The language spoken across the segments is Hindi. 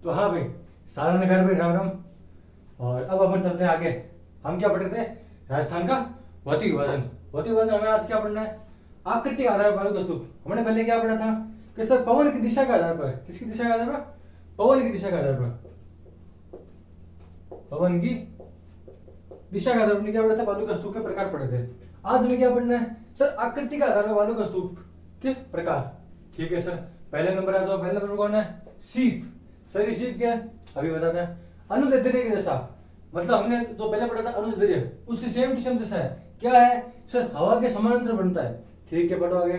तो हाँ भाई, सारा नगर भाई राम राम। और अब अपन चलते हैं आगे। हम क्या पढ़ रहे थे? राजस्थान का भौतिक विभाजन। भौतिक विभाजन हमें आज क्या पढ़ना है? आकृति के आधार पर बालू का स्तूप। हमने पहले क्या पढ़ा था कि सर पवन की दिशा के आधार पर, किसकी दिशा के आधार पर? पवन की दिशा के आधार पर, पवन की दिशा के आधार पर क्या पढ़ा था? बालू का स्तूप के प्रकार पढ़े थे। आज हमें क्या पढ़ना है सर? आकृति के आधार पर बालू का स्तूप के प्रकार। ठीक है सर, पहले नंबर आ जाओ। पहले नंबर कौन है? शीफ। सर ये शीफ क्या है अभी बताते हैं। अनुदैर्ध्य के जैसा, मतलब हमने जो पहले पढ़ा था अनुदैर्ध्य, उसकी सेम टू सेम जैसा है। क्या है सर? हवा के समानांतर बनता है। ठीक है, पढ़ो आगे।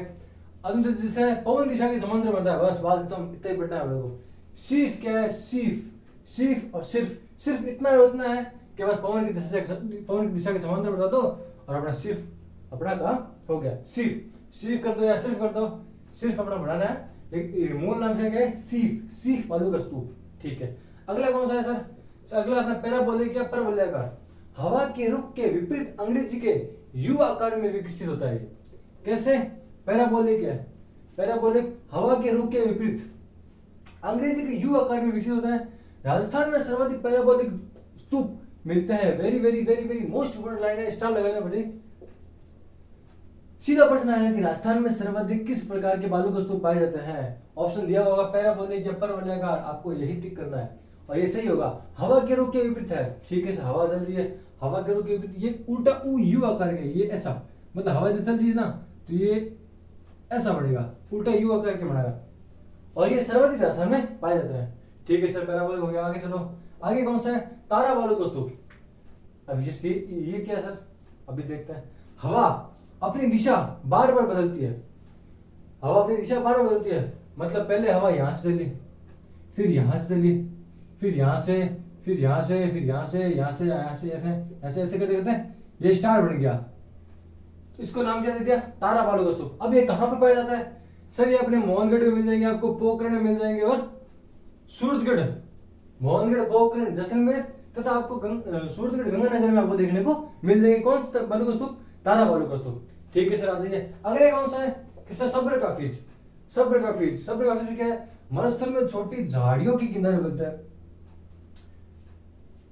अनुदैर्ध्य जैसा है, पवन दिशा के समानांतर बनता है। बस बात खत्म, इतना ही पढ़ना है हम लोगों को। शीफ क्या है? शीफ, शीफ और सिर्फ इतना है कि बस पवन की दिशा के समानांतर बता दो और अपना सिर्फ अपना काम हो गया। सिर्फ कर दो या सिर्फ कर दो, सिर्फ अपना बढ़ाना है। लेकिन मूल नाम से क्या है? सिर्फ बालू का स्तूप। ठीक है, अगला कौन सा है सर? अगला अपना पैराबोलिक या परवलयाकार। हवा के रुख के विपरीत अंग्रेजी के यू आकार में विकसित होता है। कैसे? पैराबोलिक है, पैराबोलिक हवा के रुख के विपरीत अंग्रेजी के यू आकार में विकसित होता है। राजस्थान में सर्वाधिक पैराबोलिक स्तूप मिलते हैं। Very very very very most important line है, स्टार लगाना पड़ेगा। सीधा प्रश्न आया कि राजस्थान में सर्वाधिक किस प्रकार के बालू का स्तूप पाए जाते हैं? ऑप्शन दिया होगा पैराबोलिक या परवलयाकार, आपको यही टिक करना है और ये सही होगा। हवा के रुख के विपरीत है। ठीक है, हवा चल रही है, हवा के रुख के विपरीत, ये उल्टा ऊ यू आकार का, ये ऐसा, मतलब हवा जब चल रही है ना तो ये ऐसा बढ़ेगा, उल्टा यू आकार के बढ़ेगा और ये सर्वाधिक राजस्थान में पाए जाते हैं। ठीक है सर, पैराबोलिक हो गया। आगे चलो, आगे कौन सा है? तारा बालू का स्तूप। अब ये क्या है सर? अभी देखते हैं। हवा अपनी दिशा बार बार बदलती है। हवा अपनी दिशा बार बार बदलती है, मतलब पहले हवा यहां से चली, फिर यहां से चली, फिर यहां से, फिर यहां से, फिर यहां से, यहां से, यहां से, ऐसे ऐसे ऐसे करते करते ये स्टार बन गया। तो इसको नाम क्या दे दिया? तारा बालू का स्तूप। अब ये कहां पर पाया जाता है सर? ये अपने मोहनगढ़ में मिल जाएंगे आपको, पोखरण में मिल जाएंगे और सूरतगढ़, मोहनगढ़, पोखरण, जैसलमेर तथा आपको सूरतगढ़, गंगानगर में आपको देखने को मिल जाएंगे। कौन सा बालू का स्तूप? तारा बालू का स्तूप। ठीक है सर, आ जाइए। अगले कौन सा है कि सर सब्र का फीज। सब्र का फीज, सब्र का फीज क्या है? मरुस्थल में छोटी झाड़ियों की किनारे बनता है।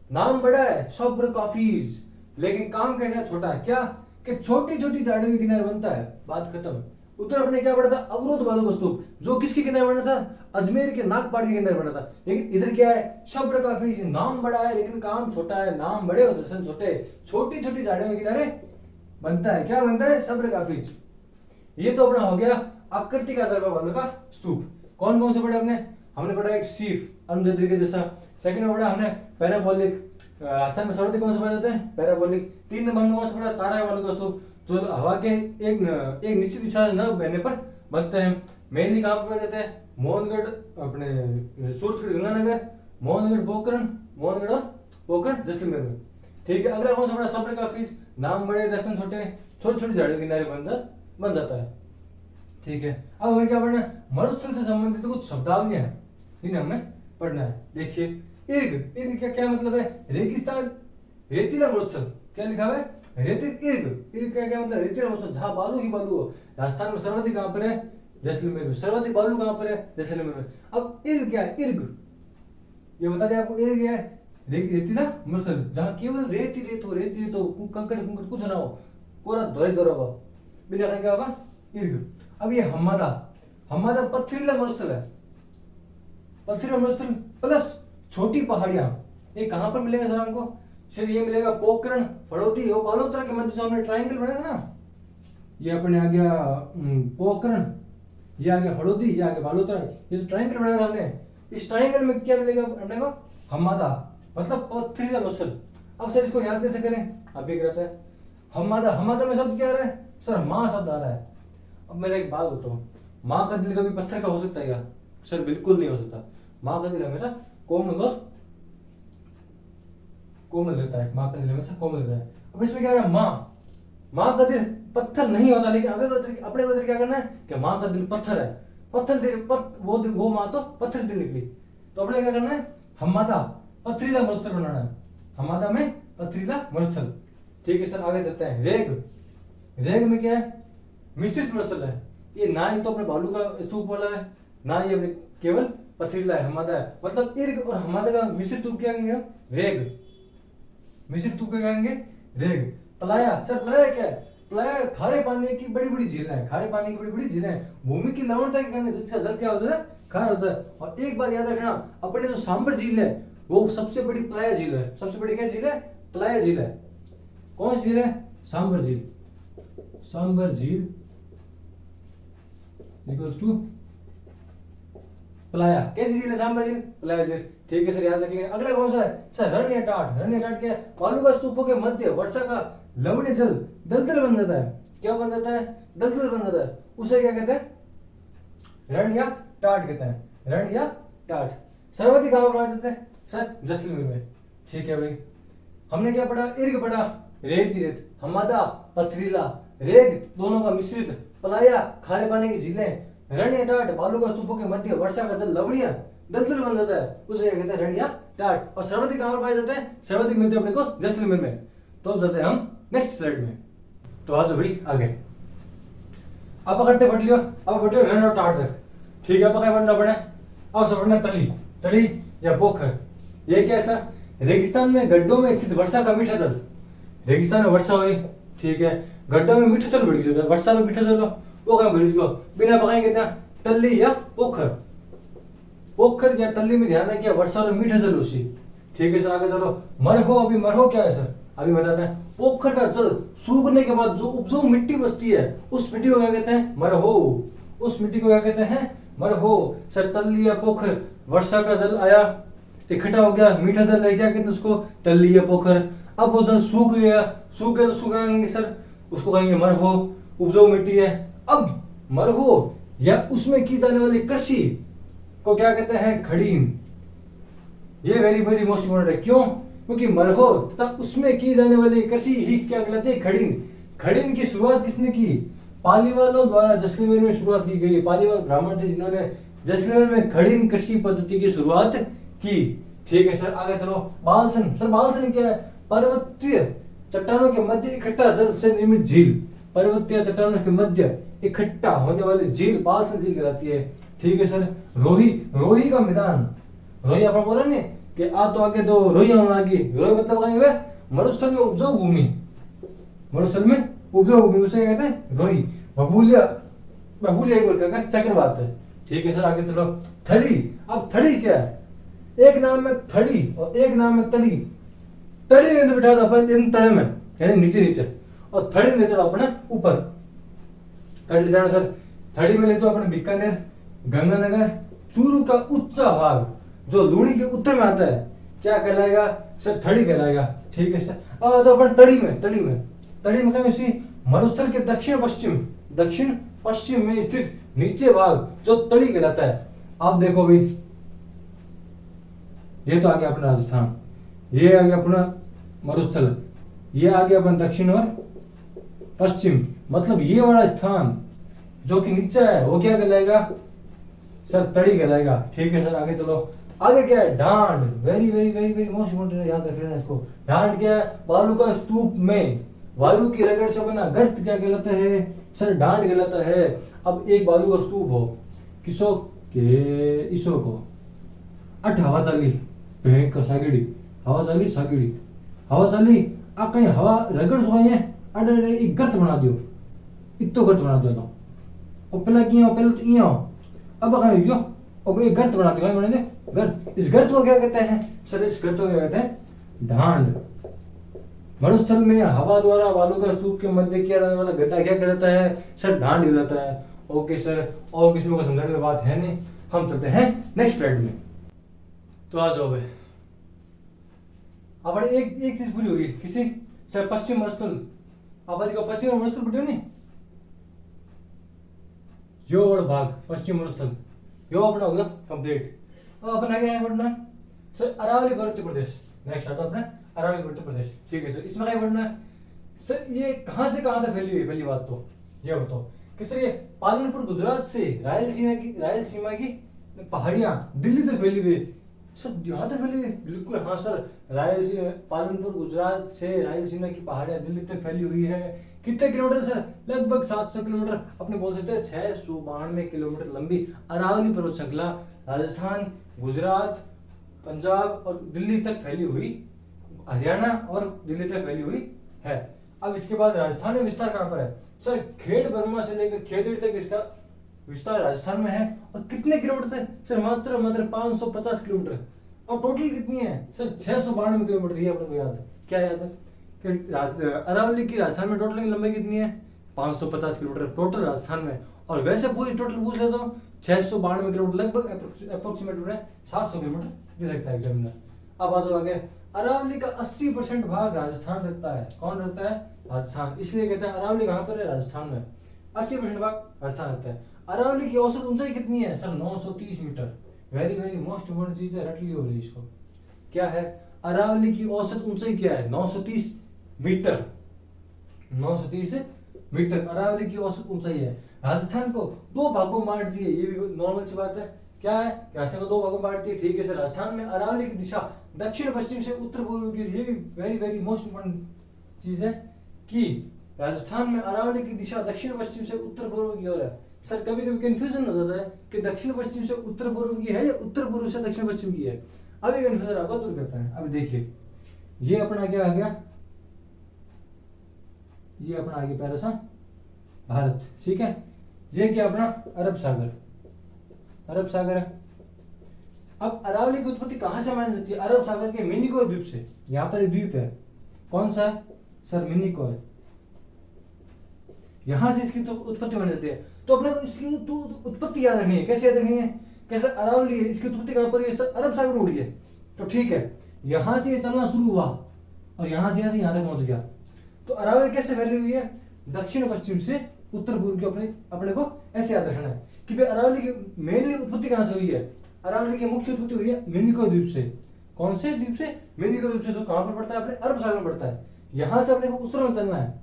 नाम बड़ा है सब्र का फीज, लेकिन काम क्या छोटा है। क्या कि छोटी छोटी झाड़ियों के किनारे बनता है। बात खत्म। उधर अपने क्या पढ़ा था? अवरोध बालू का स्तूप, जो किसके किनारे बना था? अजमेर के नागपाड़ के किनारे बना था। लेकिन इधर क्या है? सब्र का फीज, नाम बड़ा है लेकिन काम छोटा है। नाम बड़े और दर्शन छोटे, छोटी छोटी झाड़ियों के किनारे बनता है। क्या बनता है? सब्र का फीज। ये तो अपना हो गया आकृति का आधार पर बालू का स्तूप। कौन कौन से पढ़े हमने? हमने पढ़ा एक शीफ, अनुदैर्ध्य के जैसा। सेकंड में पढ़ा हमने पैराबोलिक, राजस्थान में सर्वाधिक कौन से पाए जाते हैं? पैराबोलिक। 3 नंबर में कौन सा पढ़ा? तारा बालू का स्तूप, जो हवा के एक निश्चित दिशा न बहने पर बनते हैं। मेनली कहाँ पर पाए जाते हैं? मोहनगढ़, अपने सूरतगढ़, गंगानगर, मोहनगढ़, पोखरण, मोहनगढ़ और पोखरण, जैसलमेर में। ठीक है, अगला कौन सा पढ़ा? सब्र का फीस, नाम बड़े दर्शन छोटे, छोटी छोटी झाड़ियों के किनारे बन जाता है। ठीक है, अब हमें क्या पढ़ना है? मरुस्थल से संबंधित कुछ शब्दावलियां हैं, इन्हें हमें पढ़ना है। देखिए, इर्ग, इर्ग क्या क्या मतलब है? रेगिस्तान, रेतीला मरुस्थल। क्या लिखा हुआ है? रेतिल इर्ग। इर्ग क्या मतलब? रेतीला मरुस्थल, जहां बालू ही बालू हो। राजस्थान में सर्वाधिक कहां पर है? जैसलमेर में। सर्वाधिक बालू कहां पर है? जैसलमेर में। अब इर्ग क्या है? इर्ग ये बता दें आपको। इर्ग क्या है? रेतीला मरुस्थल, जहां केवल रेत ही रेत हो, रेत ही रेत हो, कंकड़ कुछ ना हो, पूरा दोहरे दोहरा हो, बिना क्या होगा? इर्ग। अब ये हम्मादा, हम्मादा पथरीला मरुस्थल है। पथरीला मरुस्थल प्लस छोटी पहाड़ियां, ये कहां पर मिलेगा सर हमको? सर ये मिलेगा पोखरण, फड़ौती और बालोतरा के मध्य जो हमने ट्रायंगल बनाया ना, ये अपने आ गया पोखरण, ये आ गया फड़ौती, ये आ गया बालोतरा। ये जो ट्रायंगल बनाया था हमने, इस ट्रायंगल में क्या मिलेगा अपने को? हम्मादा, मतलब पथरीला मरुस्थल। अब सर इसको याद कैसे करें? अब ये कहता है हम्मादा, हम्मादा में शब्द क्या आ रहा है सर? मां शब्द आ रहा है। अब मेरा एक बात बताओ, मां का दिल कभी पत्थर का हो सकता है क्या? सर बिल्कुल नहीं हो सकता। मां का दिल हमेशा कोमल और कोमल रहता है। मां का दिल हमेशा कोमल रहता है। अब इसमें क्या है? मां का दिल पत्थर नहीं होता, लेकिन अपने को क्या करना है कि मां का दिल पत्थर है। पत्थर दिल वो मां तो पत्थर दिल निकली, तो अपने क्या करना है? हम्मादा पथरीला मरुस्थल बनाना है। हम्मादा में पथरीला मरुस्थल। ठीक है सर, आगे चलते हैं। रेग, रेग में क्या है? मिश्रित मरुस्थल है। ये ना ही तो अपने बालू का स्तूप वाला है, ना ही अपने केवल पथरीला है, हमादा है, मतलब इर्ग और हमादा का मिश्रित रूप क्या कहेंगे? रेग। मिश्रित रूप क्या कहेंगे? रेग। प्लाया, सर प्लाया क्या है? प्लाया खारे पानी की बड़ी बड़ी झीलें हैं, खारे पानी की बड़ी बड़ी झीलें हैं, भूमि की लवणता के कारण जिसका जल क्या होता है? खारा होता है। और एक बात याद रखना, अपने जो सांबर झील है वो सबसे बड़ी प्लाया झील है। सबसे बड़ी क्या झील है? प्लाया झील है। कौन सी झील है? सांबर झील। सांबर झील इक्वल्स टू प्लाया। कैसी झील है? सांबर झील, प्लाया झील। ठीक है सर, याद रखिए। अगला कौन सा है सर? रण या टाट। रण या टाट क्या है? बालू का स्तूपों के मध्य वर्षा का लवणीय जल दलदल बन जाता है। क्या बन जाता है? दलदल बन जाता है। उसे क्या कहते हैं? रण या टाट कहते हैं। रण या टाट। सर्वाधिक कहां पर पाया जाता है सर? जैसलमेर में। ठीक है भाई, हमने क्या पढ़ा? इर्ग पढ़ा, रेत ही रेत, हमादा पथरीला, रेग दोनों का मिश्रित, प्लाया खारे पानी की झीलें, रण या टाट बालू का स्तूपों के मध्य वर्षा का जल लवणीय दलदल बन जाता है, उसे क्या कहते हैं? रण या टाट। और सर्वाधिक कहां पर पाए जाते हैं? सर्वाधिक मिलते हैं अपने को जैसलमेर में। तो अब जाते हैं हम नेक्स्ट स्लाइड में। तो आज भाई आगे आप करते पढ़ लियो, अब पढ़ लियो रण और टाट तक। ठीक है, अब क्या पढ़ना पड़े? अब सब पढ़ना तली। तली या पोखर, ये क्या है सर? रेगिस्तान में गड्ढों में स्थित वर्षा का मीठा जल। रेगिस्तान में वर्षा हुई, ठीक है, गड्ढों में मीठा जल भर गया, वर्षा में मीठा जल वो क्या भर गया? बिना पकाए कितना? तली या पोखर। पोखर या तली में ध्यान रखिए, वर्षा में मीठा जल उसी। ठीक है सर, आगे चलो। मरहो, अभी मरहो क्या है सर? अभी बताते हैं। पोखर का जल सूखने के बाद जो उपजाऊ मिट्टी बचती है उस मिट्टी को क्या कहते हैं? मरहो। उस मिट्टी को क्या कहते हैं? मरहो। सर तली या पोखर, वर्षा का जल आया, इकट्ठा हो गया, मीठा जल है, क्या कहते हैं उसको? तली या पोखर। अब वो जल सूख गया, सूख गया तो सुखाएंगे सर, उसको कहेंगे मरहो, उपजाऊ मिट्टी है। अब मरहो या उसमें की जाने वाली कृषि को क्या कहते हैं? खड़ीन। ये वेरी वेरी मोस्ट इंपोर्टेंट है। क्यों? क्योंकि मरहो तथा उसमें की जाने वाली कृषि ही क्या कहलाती है? खड़ीन। खड़ीन की शुरुआत किसने की? पालीवालों द्वारा जैसलमेर में शुरुआत की गई। पालीवाल ब्राह्मण थे जिन्होंने जैसलमेर में खड़ीन कृषि पद्धति की शुरुआत की। ठीक है सर, आगे चलो। बालसन, सर बालसन क्या है? पर्वतीय चट्टानों के मध्य इकट्ठा जल से निर्मित झील। पर्वतीय चट्टानों के मध्य इकट्ठा होने वाली झील बालसन झील कहलाती है। ठीक है सर। रोही, रोही का मैदान। रोही आपने बोला नहीं कि आ तो आगे दो रोही होने लगी। रोही मतलब कहीं हुए मरुस्थल में उपजाऊ भूमि। मरुस्थल में उपजाऊ भूमि उसे कहते हैं रोही। बबूलिया, बबूलिया बोल के चक्रवात है। ठीक है सर, आगे चलो। थड़ी, अब थड़ी क्या है? एक नाम में थड़ी और एक नाम में तड़ी। तड़ी ने बिठा दो अपन इन तड़े में, यानी नीचे नीचे, और थड़ी ले चलो अपने ऊपर। कर ले जाना सर। थड़ी में ले चलो अपने बीकानेर, गंगानगर, चूरू का ऊंचा भाग जो लूणी के उत्तर में आता है, क्या कहलाएगा सर? थड़ी कहलाएगा। ठीक है सर। और तो अपन तड़ी में, तड़ी में, तड़ी में क्या उसी मरुस्थल के दक्षिण पश्चिम, दक्षिण पश्चिम में स्थित नीचे भाग जो तड़ी कहलाता है। आप देखो भाई, ये तो आ गया अपना राजस्थान, ये आ गया अपना मरुस्थल, ये आ गया अपना दक्षिण और पश्चिम, मतलब ये वाला स्थान जो कि नीचे है वो क्या कहलाएगा सर? तड़ी कहलाएगा। ठीक है सर, आगे चलो। आगे क्या है? ढांड। Very very very very most important है, याद रख लेना इसको। ढांड क्या है? बालू का स्तूप में वायु की रगड़ से बना गर्त क्या कहलाता है सर? ढांड कहलाता है। अब एक बालू का स्तूप हो, किसो के इसो को अठ हवा चाली भेंक का सागिड़ी, हवा चाली सागिड़ी, हवा चाली आ कहीं हवा रगड़ सो है अरे एक गर्त बना दियो, इतो गर्त बना दो तो और पहला किया, पहले तो इया अब कहीं यो और एक गर्त बना दिया मैंने गर्त। इस गर्त को क्या कहते हैं सर? इस गर्त को क्या कहते हैं? ढांड। मरुस्थल में हवा द्वारा बालू का स्तूप के मध्य किया जाने वाला गड्ढा क्या कहलाता है सर? ढांड कहलाता है। ओके सर, और किसी को समझाने की बात है नहीं, हम चलते हैं नेक्स्ट स्लाइड में। तो आ जाओ भाई, अब एक चीज पूरी होगी किसी सर? पश्चिम मरुस्थल, आबादी का पश्चिम मरुस्थल पढ़ियो नहीं, यो वाला भाग पश्चिम मरुस्थल, यो अपना हो गया कंप्लीट। अब अपन आगे क्या पढ़ना सर? अरावली पर्वतीय प्रदेश। नेक्स्ट आता अपना अरावली पर्वतीय प्रदेश। ठीक है सर, इसमें क्या पढ़ना है सर? ये कहां से कहां तक फैली हुई है? पहली बात तो ये बताओ कि सर ये पालनपुर गुजरात से रायलसीमा की पहाड़ियां दिल्ली तक फैली हुई है सर? यहाँ तक फैली हुई? बिल्कुल हाँ सर, रायलसीमा पालनपुर गुजरात से रायलसीमा की पहाड़ियां दिल्ली तक फैली हुई है। कितने किलोमीटर सर? लगभग 700 किलोमीटर। अपने बोल सकते हैं 692 किलोमीटर लंबी अरावली पर्वत श्रृंखला राजस्थान, गुजरात, पंजाब और दिल्ली तक फैली हुई, हरियाणा और दिल्ली तक फैली हुई है। अब इसके बाद राजस्थान में विस्तार कहाँ पर है? सर खेड़ बर्मा से लेकर खेतड़ी तक इसका विस्तार राजस्थान में है। और कितने किलोमीटर तक? सर मात्र 550 किलोमीटर। और टोटल कितनी है? Sir 692 kilometre. ये अपने को याद है। क्या याद है? कि अरावली की राजस्थान में टोटल की लंबाई कितनी है? 550 किलोमीटर टोटल राजस्थान में। और वैसे पूरी टोटल पूछ लेता हूँ 692 किलोमीटर, लगभग अप्रोक्सीमेट 700 किलोमीटर दे सकता है एग्जामिनर। अब आ जाओ आगे। अरावली का 80% भाग राजस्थान रखता है। कौन रखता है? राजस्थान। इसलिए कहते हैं अरावली कहाँ पर है? राजस्थान में। 80% भाग राजस्थान रखता है। अरावली की औसत ऊंचाई कितनी है? Sir 930 metre. Very very most important चीज है, रट लियो भाई इसको। क्या है? अरावली की औसत ऊंचाई क्या है? 930 मीटर। 930 मीटर अरावली की औसत ऊंचाई है। राजस्थान को दो भागों में बांट दिए, ये भी नॉर्मल सी बात है। क्या है? राजस्थान को दो भागों में बांट दिए, ठीक है सर। राजस्थान में अरावली की दिशा दक्षिण पश्चिम से उत्तर पूर्व की, ये भी वेरी वेरी मोस्ट इंपोर्टेंट चीज है कि राजस्थान में अरावली की दिशा दक्षिण पश्चिम से उत्तर पूर्व की ओर है। सर कभी कभी कंफ्यूजन हो जाता है कि दक्षिण पश्चिम से उत्तर पूर्व की है या उत्तर पूर्व से दक्षिण पश्चिम की है। अभी कंफ्यूजन आपका दूर करता है। अभी देखिए, ये अपना क्या आ गया? ये अपना आ गया पहला सा भारत, ठीक है। ये क्या अपना? अरब सागर। अरब सागर है। अब अरावली की उत्पत्ति कहां से मानी जाती है? अरब सागर के मिनिकोय द्वीप से। यहां पर एक द्वीप है, कौन सा है? सर मिनिकोय। यहां से इसकी तो उत्पत्ति मानी जाती है। तो अपने को इसकी तो उत्पत्ति याद रखनी है। कैसे याद रखनी है? कैसे? अरावली है, इसकी उत्पत्ति कहां पर है? सर अरब सागर में उड़ी है। तो ठीक है, यहां से ये चलना शुरू हुआ और यहां से यहां तक पहुंच गया। तो अरावली कैसे फैली हुई है? दक्षिण पश्चिम से उत्तर पूर्व की। अपने को ऐसे याद रखना है कि भाई अरावली की मेनली उत्पत्ति कहां से हुई है? अरावली की मुख्य उत्पत्ति हुई है मिनिकोय द्वीप से। कौन से द्वीप से? मिनिकोय द्वीप से, जो कहां पर पड़ता है? अपने अरब सागर में पड़ता है। यहां से अपने को उत्तर में चलना है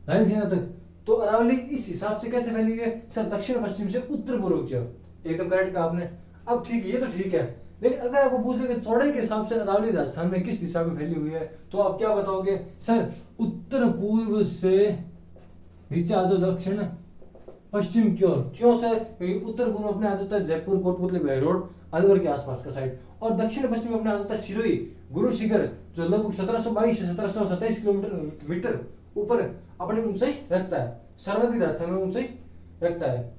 रायलसीना तक। तो अरावली इस हिसाब से कैसे फैली है? सर दक्षिण पश्चिम से उत्तर पूर्व की ओर। एकदम करेक्ट कहा आपने। अब ठीक है, ये तो ठीक है, लेकिन अगर आपको पूछ ले कि चौड़ाई के हिसाब से अरावली राजस्थान में किस दिशा में फैली हुई है, तो आप क्या बताओगे? सर उत्तर पूर्व से नीचे आ जाओ दक्षिण पश्चिम की ओर। क्यों सर? क्योंकि उत्तर पूर्व अपने आ जाता है जयपुर, कोटपुतली, बहरोड, अलवर के आसपास का साइड। और दक्षिण पश्चिम अपने आ जाता है सिरोही, गुरु शिखर, जो लगभग 1722 से 1727 किलोमीटर ऊपर अपनी ऊंचाई रखता है। सर्वाधिक राजस्थान में ऊंचाई रखता है।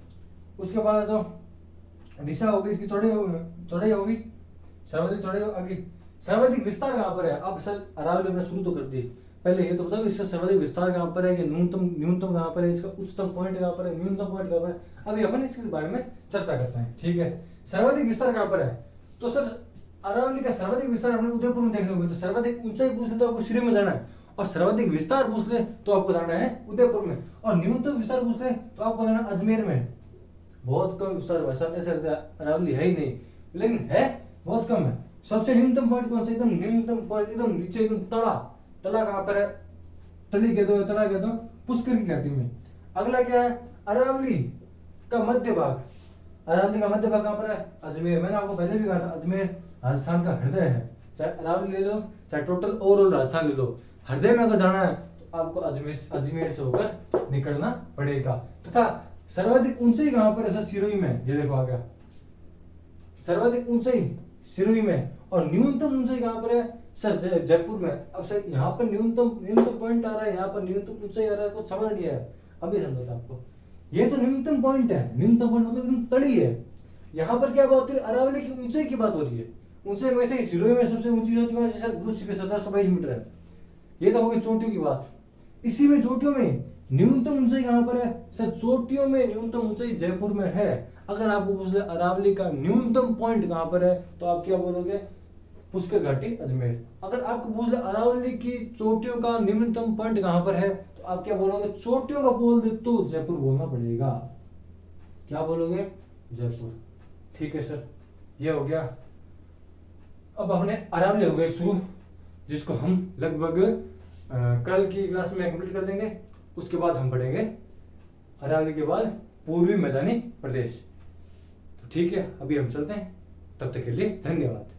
उसके बाद जो दिशा होगी इसकी चौड़ाई होगी, सर्वाधिक चौड़ाई आगे। सर्वाधिक विस्तार कहां पर है? अब सर अरावली ने शुरू तो कर दी, पहले ये तो बताओ इसका सर्वाधिक विस्तार कहां पर है, कि न्यूनतम कहां पर है, इसका उच्चतम पॉइंट कहां पर है, न्यूनतम पॉइंट कहां पर है। अभी अपन इसके बारे में चर्चा करते हैं, ठीक है। सर्वाधिक विस्तार कहां पर है? तो सर अरावली का सर्वाधिक विस्तार अपने उदयपुर में देखने को मिलता है। सर्वाधिक ऊंचाई पूछ ले तो आपको सिरे में जाना है, और सर्वाधिक विस्तार पूछ ले तो आपको जाना है उदयपुर में, और न्यूनतम विस्तार पूछ ले तो आपको जाना है अजमेर में। बहुत कम विस्तार भाई साहब, ऐसा लगता है अरावली है ही नहीं, लेकिन है बहुत कम है। सबसे न्यूनतम पॉइंट कौन सा? एकदम न्यूनतम पॉइंट, एकदम नीचे, एकदम तड़ा। तड़ा कहां पर है? तली कह दो, तड़ा कह दो, पुष्कर की घाटी में। अगला क्या है? अरावली का मध्य भाग। अरावली का मध्य भाग कहां पर है? अजमेर। मैंने आपको पहले भी कहा था अजमेर राजस्थान का हृदय है। चाहे अरावली ले लो, चाहे टोटल ओवरऑल राजस्थान ले लो, हृदय में अगर जाना है तो आपको अजमेर से होकर निकलना पड़ेगा। तथा सर्वाधिक ऊंचाई कहां पर है? सर सिरोही में। ये देखो आ गया, सर्वाधिक ऊंचाई सिरोही में। और न्यूनतम ऊंचाई कहां पर है? सर जयपुर में। अब सर यहाँ पर न्यूनतम पॉइंट आ रहा है, यहाँ पर न्यूनतम ऊंचाई आ रहा है, कुछ समझ नहीं आया। अभी समझता आपको, ये तो न्यूनतम पॉइंट है। न्यूनतम पॉइंट मतलब एकदम तड़ी है। यहाँ पर क्या बात हो रही है? अरावली की ऊंचाई की बात हो रही है। ऊंचाई में से सिरोही में सबसे ऊंची चोटी है, सर गुरु शिखर 1722 मीटर है। ये तो हो गई चोटियों की बात। इसी में चोटियों में न्यूनतम ऊंचाई कहां पर है? सर चोटियों में न्यूनतम ऊंचाई जयपुर में है। अगर आपको पूछ ले अरावली का न्यूनतम पॉइंट कहां पर है, तो आप क्या बोलोगे? पुष्कर घाटी अजमेर। अगर आपको पूछ ले अरावली की चोटियों का न्यूनतम पॉइंट कहां पर है, तो आप क्या बोलोगे? चोटियों का बोल दे तो जयपुर बोलना पड़ेगा। क्या बोलोगे? जयपुर। ठीक है सर, ये हो गया। अब हमने अरावली हो गई शुरू, जिसको हम लगभग कल की क्लास में कंप्लीट कर देंगे। उसके बाद हम पढ़ेंगे अरावली के बाद पूर्वी मैदानी प्रदेश। तो ठीक है, अभी हम चलते हैं, तब तक के लिए धन्यवाद।